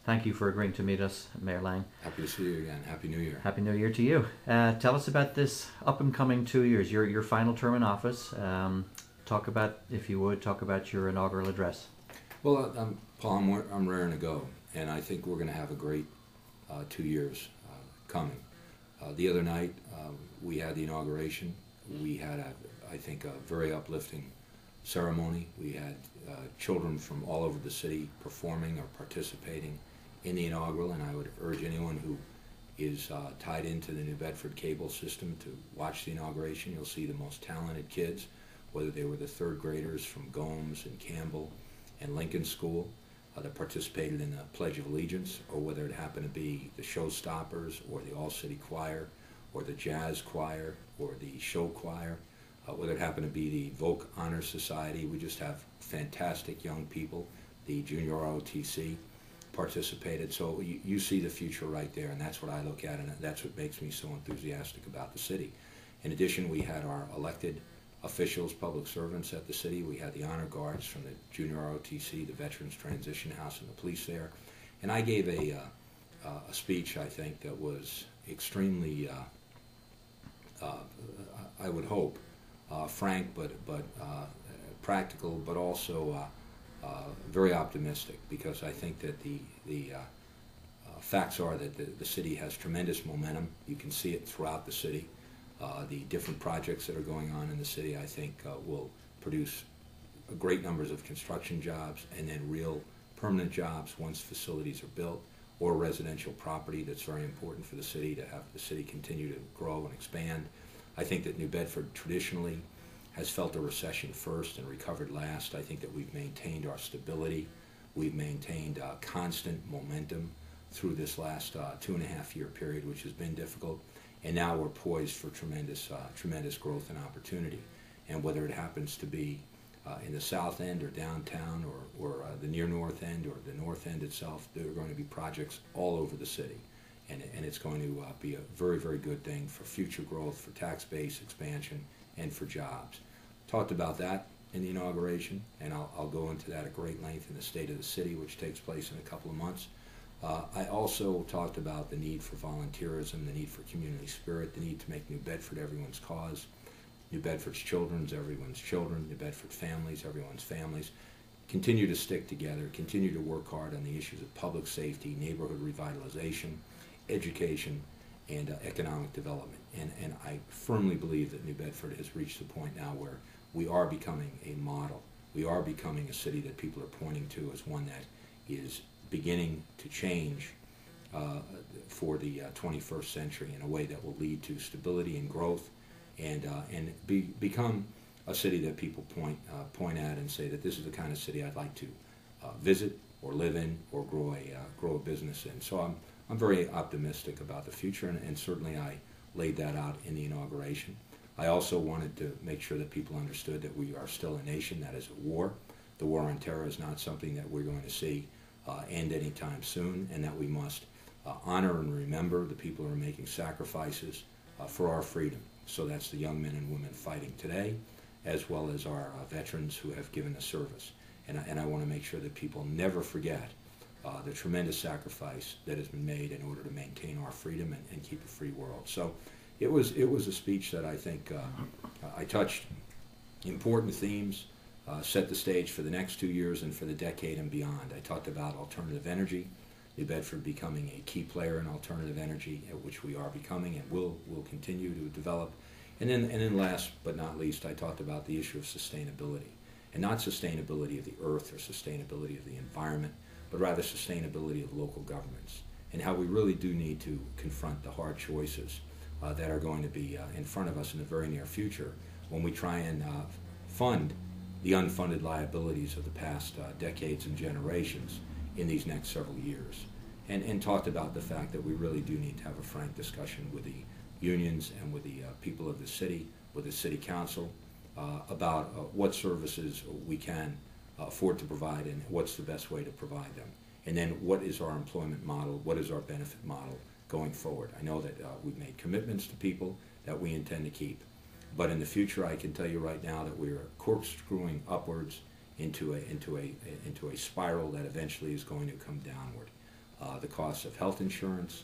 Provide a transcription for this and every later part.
Thank you for agreeing to meet us, Mayor Lang. Happy to see you again. Happy New Year. Happy New Year to you. Tell us about this up and coming 2 years, your final term in office. Talk about, if you would, talk about your inaugural address. Well, Paul, I'm raring to go, and I think we're going to have a great 2 years coming. The other night, we had the inauguration. We had, I think, a very uplifting ceremony. We had children from all over the city performing or participating in the inaugural, and I would urge anyone who is tied into the New Bedford cable system to watch the inauguration. You'll see the most talented kids, whether they were the third graders from Gomes and Campbell and Lincoln School that participated in the Pledge of Allegiance, or whether it happened to be the Showstoppers or the All-City Choir or the Jazz Choir or the Show Choir, whether it happened to be the Voc Honor Society. We just have fantastic young people. The Junior ROTC participated. So you see the future right there, and that's what I look at, and that's what makes me so enthusiastic about the city. In addition, we had our elected officials, public servants at the city. We had the honor guards from the Junior ROTC, the Veterans Transition House, and the police there. And I gave a speech, I think, that was extremely, I would hope, frank, but practical, but also very optimistic, because I think that the facts are that the city has tremendous momentum. You can see it throughout the city. The different projects that are going on in the city, I think, will produce great numbers of construction jobs and then real permanent jobs once facilities are built, or residential property that's very important for the city to have the city continue to grow and expand. I think that New Bedford traditionally has felt a recession first and recovered last. I think that we've maintained our stability. We've maintained constant momentum through this last 2.5-year period, which has been difficult. And now we're poised for tremendous growth and opportunity. And whether it happens to be in the south end or downtown or the near north end or the north end itself, there are going to be projects all over the city. And it's going to be a very, very good thing for future growth, for tax base expansion, and for jobs. Talked about that in the inauguration, and I'll go into that at great length in the State of the City, which takes place in a couple of months. I also talked about the need for volunteerism, the need for community spirit, the need to make New Bedford everyone's cause, New Bedford's children's everyone's children, New Bedford families everyone's families. Continue to stick together, continue to work hard on the issues of public safety, neighborhood revitalization, education, and economic development. And I firmly believe that New Bedford has reached the point now where we are becoming a model. We are becoming a city that people are pointing to as one that is beginning to change for the 21st century in a way that will lead to stability and growth, and become a city that people point at and say that this is the kind of city I'd like to visit or live in or grow a business in. So I'm very optimistic about the future, and certainly I laid that out in the inauguration. I also wanted to make sure that people understood that we are still a nation that is at war. The war on terror is not something that we're going to see end anytime soon, and that we must honor and remember the people who are making sacrifices for our freedom. So that's the young men and women fighting today, as well as our veterans who have given us service. And I want to make sure that people never forget the tremendous sacrifice that has been made in order to maintain our freedom and keep a free world. So it was a speech that I think I touched important themes, set the stage for the next 2 years and for the decade and beyond. I talked about alternative energy, New Bedford becoming a key player in alternative energy, which we are becoming and will continue to develop. And then last but not least, I talked about the issue of sustainability, and not sustainability of the earth or sustainability of the environment, but rather sustainability of local governments, and how we really do need to confront the hard choices that are going to be in front of us in the very near future when we try and fund the unfunded liabilities of the past decades and generations in these next several years. And talked about the fact that we really do need to have a frank discussion with the unions and with the people of the city, with the city council, about what services we can afford to provide and what's the best way to provide them. And then what is our employment model, what is our benefit model going forward. I know that we've made commitments to people that we intend to keep. But in the future, I can tell you right now that we're corkscrewing upwards into a spiral that eventually is going to come downward. the costs of health insurance,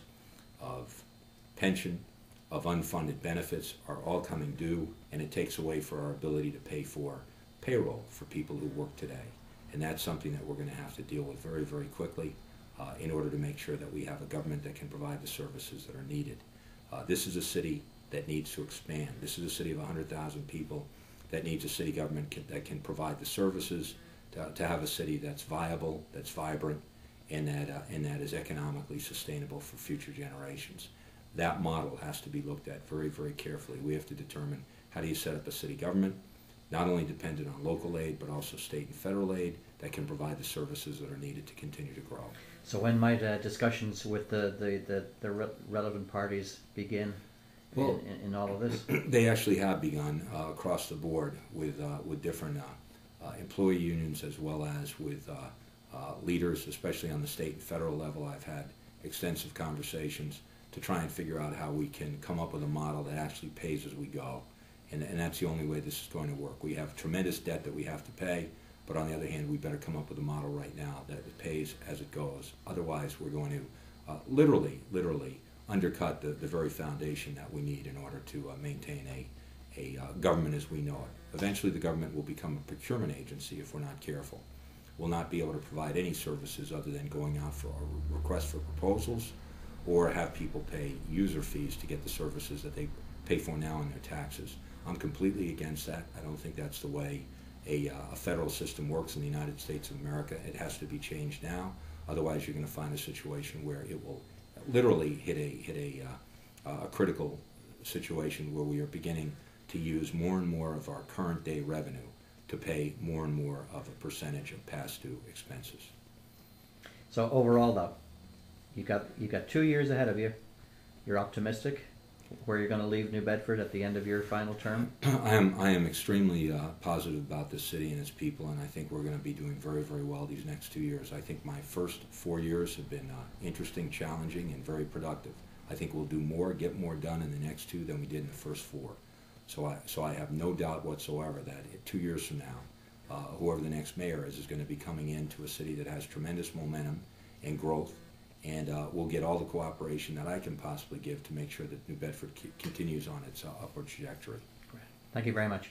of pension, of unfunded benefits are all coming due, and it takes away for our ability to pay for payroll for people who work today. And that's something that we're going to have to deal with very, very quickly in order to make sure that we have a government that can provide the services that are needed. This is a city that needs to expand. This is a city of 100,000 people that needs a city government that can provide the services to have a city that's viable, that's vibrant, and that is economically sustainable for future generations. That model has to be looked at very, very carefully. We have to determine how do you set up a city government, not only dependent on local aid, but also state and federal aid that can provide the services that are needed to continue to grow. So when might discussions with the relevant parties begin in all of this? They actually have begun across the board with different employee unions as well as with leaders, especially on the state and federal level. I've had extensive conversations to try and figure out how we can come up with a model that actually pays as we go. And that's the only way this is going to work. We have tremendous debt that we have to pay, but on the other hand, we better come up with a model right now that it pays as it goes. Otherwise, we're going to literally undercut the very foundation that we need in order to maintain a government as we know it. Eventually, the government will become a procurement agency if we're not careful. We'll not be able to provide any services other than going out for a request for proposals or have people pay user fees to get the services that they pay for now in their taxes. I'm completely against that. I don't think that's the way a federal system works in the United States of America. It has to be changed now. Otherwise, you're going to find a situation where it will literally hit a critical situation where we are beginning to use more and more of our current day revenue to pay more and more of a percentage of past due expenses. So overall, though, you got 2 years ahead of you. You're optimistic where you're going to leave New Bedford at the end of your final term? I am extremely positive about this city and its people, and I think we're going to be doing very, very well these next 2 years. I think my first 4 years have been interesting, challenging, and very productive. I think we'll do more, get more done in the next 2 than we did in the first 4. So I have no doubt whatsoever that 2 years from now, whoever the next mayor is going to be coming into a city that has tremendous momentum and growth, and we'll get all the cooperation that I can possibly give to make sure that New Bedford continues on its upward trajectory. Thank you very much.